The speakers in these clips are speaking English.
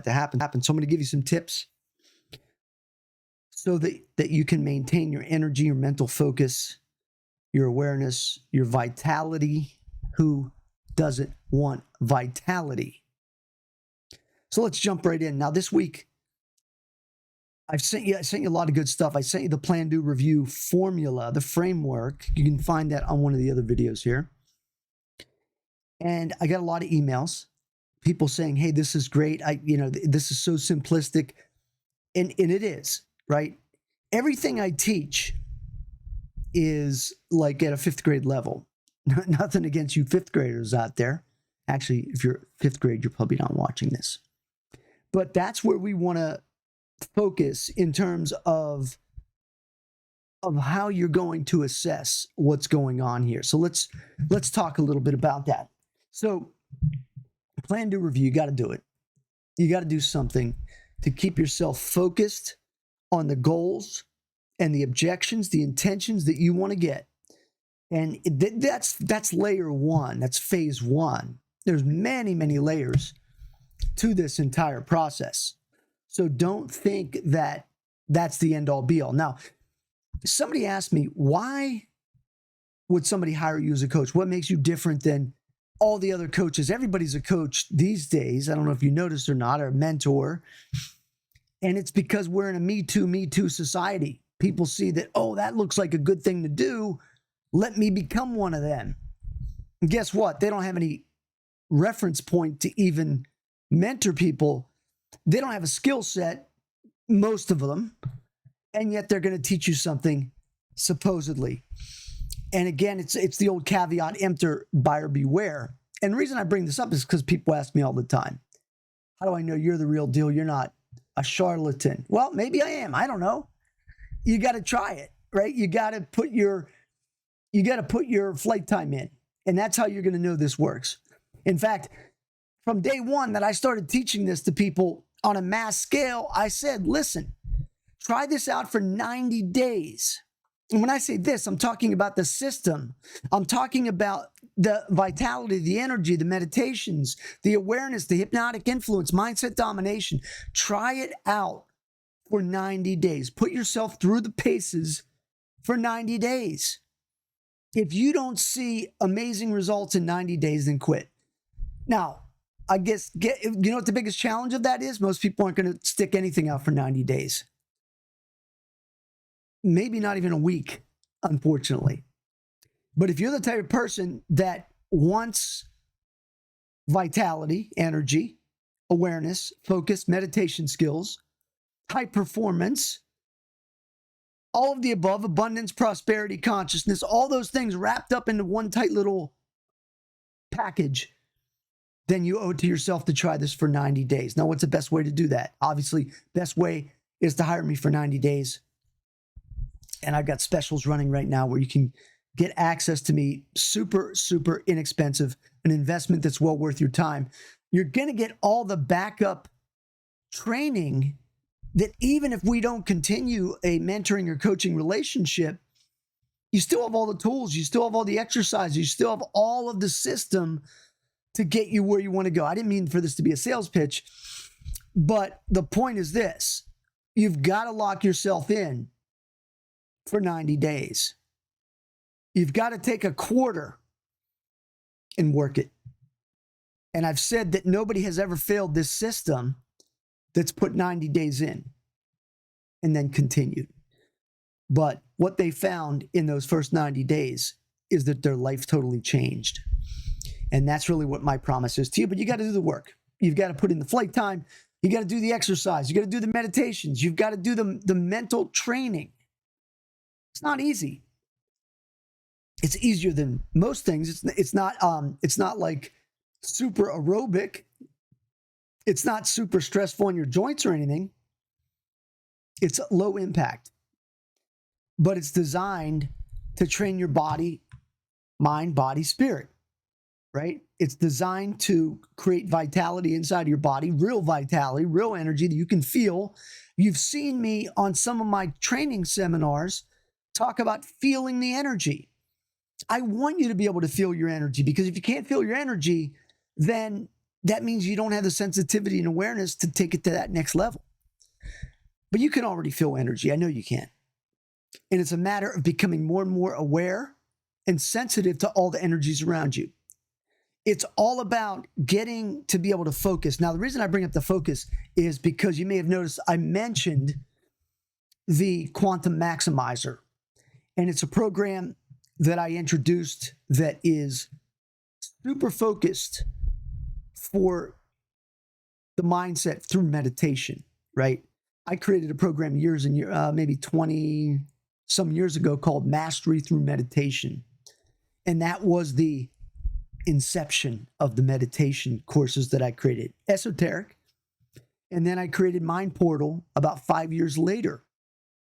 to happen. So I'm going to give you some tips so that you can maintain your energy, your mental focus, your awareness, your vitality. Who doesn't want vitality? So let's jump right in. Now, this week, I sent you a lot of good stuff. I sent you the Plan, Do, Review formula, the framework. You can find that on one of the other videos here. And I got a lot of emails, people saying, hey, this is great. This is so simplistic. And it is, right? Everything I teach is like at a 5th grade level. Nothing against you 5th graders out there. Actually, if you're 5th grade, you're probably not watching this. But that's where we want to focus in terms of how you're going to assess what's going on here. So let's talk a little bit about that. So Plan, Do, Review, you got to do it. You got to do something to keep yourself focused on the goals and the objections, the intentions that you want to get. And that's layer 1. That's phase 1. There's many, many layers to this entire process. So don't think that that's the end all be all. Now, somebody asked me, why would somebody hire you as a coach? What makes you different than all the other coaches? Everybody's a coach these days. I don't know if you noticed or not, or a mentor. And it's because we're in a me too society. People see that, oh, that looks like a good thing to do. Let me become one of them. And guess what? They don't have any reference point to even mentor people. They don't have a skill set, most of them, and yet they're going to teach you something, supposedly. And again, it's the old caveat emptor, buyer beware. And the reason I bring this up is because people ask me all the time, how do I know you're the real deal? You're not a charlatan. Well, maybe I am. I don't know. You got to try it, right? You got to put your flight time in. And that's how you're going to know this works. In fact, from day one that I started teaching this to people on a mass scale, I said, listen, try this out for 90 days. And when I say this, I'm talking about the system. I'm talking about the vitality, the energy, the meditations, the awareness, the hypnotic influence, mindset domination. Try it out for 90 days. Put yourself through the paces for 90 days. If you don't see amazing results in 90 days, then quit. Now, I guess, you know what the biggest challenge of that is? Most people aren't going to stick anything out for 90 days. Maybe not even a week, unfortunately. But if you're the type of person that wants vitality, energy, awareness, focus, meditation skills, high performance, all of the above, abundance, prosperity, consciousness, all those things wrapped up into one tight little package, then you owe it to yourself to try this for 90 days. Now, what's the best way to do that? Obviously, best way is to hire me for 90 days. And I've got specials running right now where you can get access to me super, super inexpensive, an investment that's well worth your time. You're going to get all the backup training that even if we don't continue a mentoring or coaching relationship, you still have all the tools, you still have all the exercises, you still have all of the system to get you where you want to go. I didn't mean for this to be a sales pitch, but the point is this: you've got to lock yourself in for 90 days. You've got to take a quarter and work it. And I've said that nobody has ever failed this system that's put 90 days in and then continued. But what they found in those first 90 days is that their life totally changed. And that's really what my promise is to you. But you got to do the work. You've got to put in the flight time. You got to do the exercise. You got to do the meditations. You've got to do the mental training. It's not easy. It's easier than most things. It's not like super aerobic. It's not super stressful on your joints or anything. It's low impact. But it's designed to train your body, mind, body, spirit, right? It's designed to create vitality inside of your body, real vitality, real energy that you can feel. You've seen me on some of my training seminars talk about feeling the energy. I want you to be able to feel your energy, because if you can't feel your energy, then that means you don't have the sensitivity and awareness to take it to that next level. But you can already feel energy. I know you can. And it's a matter of becoming more and more aware and sensitive to all the energies around you. It's all about getting to be able to focus. Now, the reason I bring up the focus is because you may have noticed I mentioned the Quantum Maximizer. And it's a program that I introduced that is super focused for the mindset through meditation, right? I created a program years and years, maybe 20 some years ago called Mastery Through Meditation. And that was the inception of the meditation courses that I created. Esoteric. And then I created Mind Portal about 5 years later.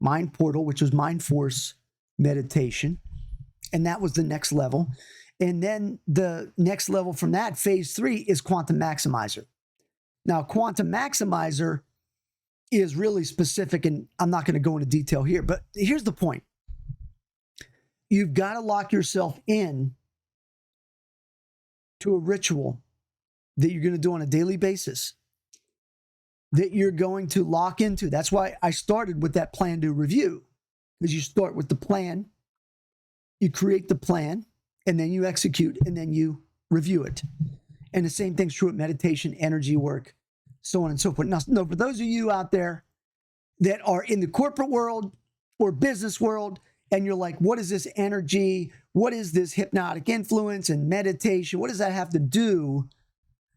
Mind Portal, which was Mind Force meditation. And that was the next level. And then the next level from that, phase 3, is Quantum Maximizer. Now, Quantum Maximizer is really specific, and I'm not going to go into detail here, but here's the point. You've got to lock yourself in to a ritual that you're going to do on a daily basis, that you're going to lock into. That's why I started with that plan to review, because you start with the plan, you create the plan, and then you execute, and then you review it. And the same thing's true with meditation, energy work, so on and so forth. Now, no, for those of you out there that are in the corporate world or business world, and you're like, what is this energy? What is this hypnotic influence and meditation? What does that have to do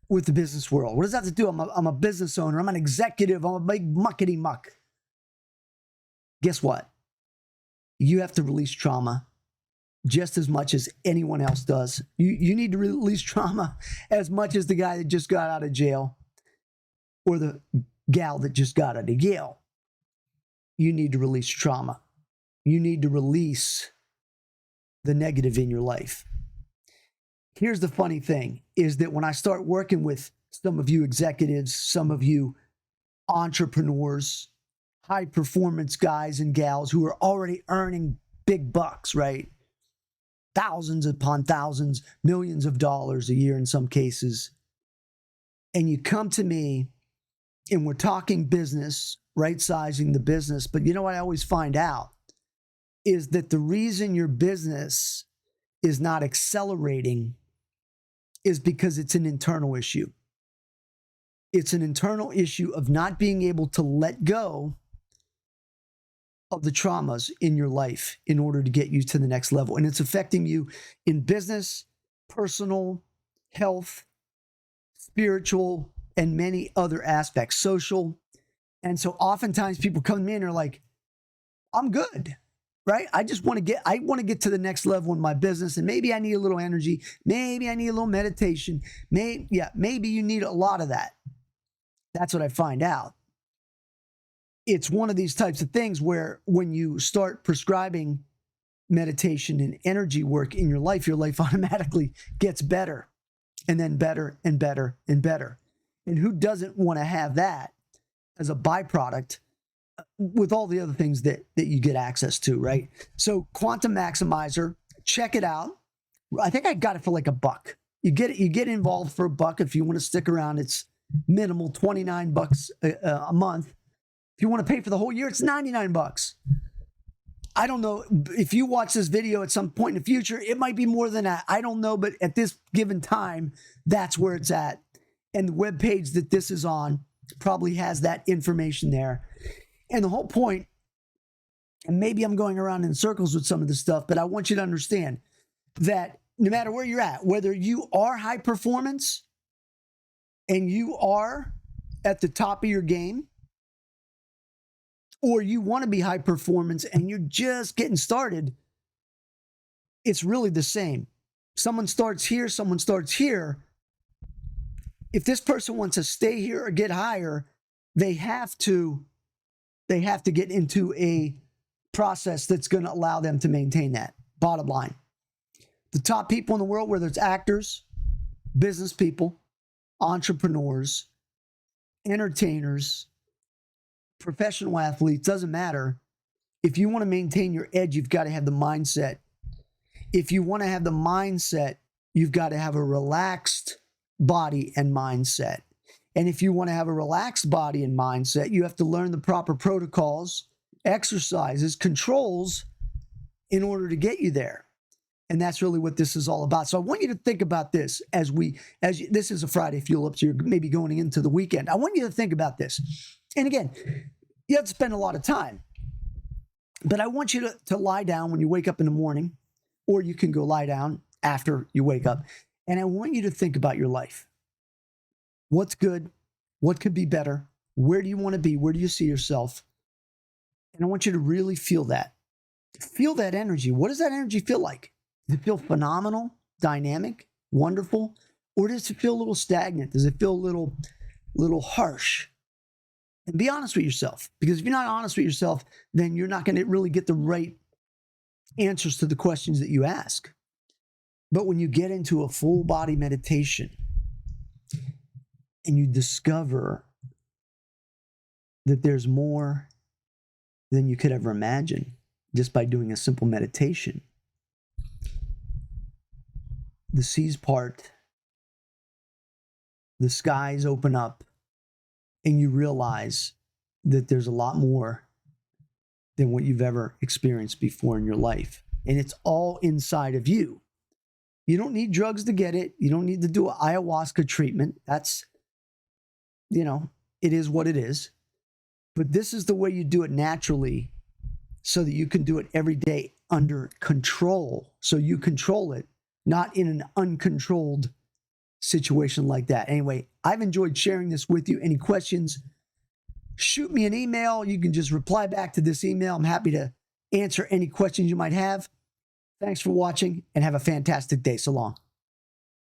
with the business world? What does that have to do? I'm a business owner. I'm an executive. I'm a big muckety muck. Guess what? You have to release trauma just as much as anyone else does. You need to release trauma as much as the guy that just got out of jail or the gal that just got out of jail. You need to release trauma. You need to release the negative in your life. Here's the funny thing, is that when I start working with some of you executives, some of you entrepreneurs, high performance guys and gals who are already earning big bucks, right? Thousands upon thousands, millions of dollars a year in some cases. And you come to me and we're talking business, right sizing the business. But you know what I always find out is that the reason your business is not accelerating is because it's an internal issue. It's an internal issue of not being able to let go of the traumas in your life in order to get you to the next level. And it's affecting you in business, personal, health, spiritual, and many other aspects, social. And so oftentimes people come to me and are like, I'm good, right? I want to get to the next level in my business, and maybe I need a little energy. Maybe I need a little meditation. Maybe you need a lot of that. That's what I find out. It's one of these types of things where when you start prescribing meditation and energy work in your life automatically gets better, and then better and better and better. And who doesn't want to have that as a byproduct with all the other things that you get access to, right? So Quantum Maximizer, check it out. I think I got it for like $1. You get involved for $1. If you want to stick around, it's minimal, $29 a month. If you want to pay for the whole year, it's $99. I don't know if you watch this video at some point in the future, it might be more than that. I don't know, but at this given time, that's where it's at. And the webpage that this is on probably has that information there. And the whole point, and maybe I'm going around in circles with some of this stuff, but I want you to understand that no matter where you're at, whether you are high performance and you are at the top of your game, or you want to be high performance and you're just getting started, it's really the same. Someone starts here, someone starts here. If this person wants to stay here or get higher, they have to get into a process that's going to allow them to maintain that. Bottom line. The top people in the world, whether it's actors, business people, entrepreneurs, entertainers, professional athletes, doesn't matter. If you want to maintain your edge, you've got to have the mindset. If you want to have the mindset, you've got to have a relaxed body and mindset. And if you want to have a relaxed body and mindset, you have to learn the proper protocols, exercises, controls in order to get you there. And that's really what this is all about. So I want you to think about this this is a Friday fuel up, so you're maybe going into the weekend. I want you to think about this. And again, you have to spend a lot of time. But I want you to lie down when you wake up in the morning, or you can go lie down after you wake up. And I want you to think about your life. What's good? What could be better? Where do you want to be? Where do you see yourself? And I want you to really feel that. Feel that energy. What does that energy feel like? Does it feel phenomenal, dynamic, wonderful? Or does it feel a little stagnant? Does it feel a little harsh? And be honest with yourself. Because if you're not honest with yourself, then you're not going to really get the right answers to the questions that you ask. But when you get into a full body meditation and you discover that there's more than you could ever imagine just by doing a simple meditation, the seas part, the skies open up, and you realize that there's a lot more than what you've ever experienced before in your life. And it's all inside of you. You don't need drugs to get it. You don't need to do an ayahuasca treatment. That's, it is what it is. But this is the way you do it naturally so that you can do it every day under control. So you control it, not in an uncontrolled situation like that. Anyway, I've enjoyed sharing this with you. Any questions, shoot me an email. You can just reply back to this email. I'm happy to answer any questions you might have. Thanks for watching and have a fantastic day. So long.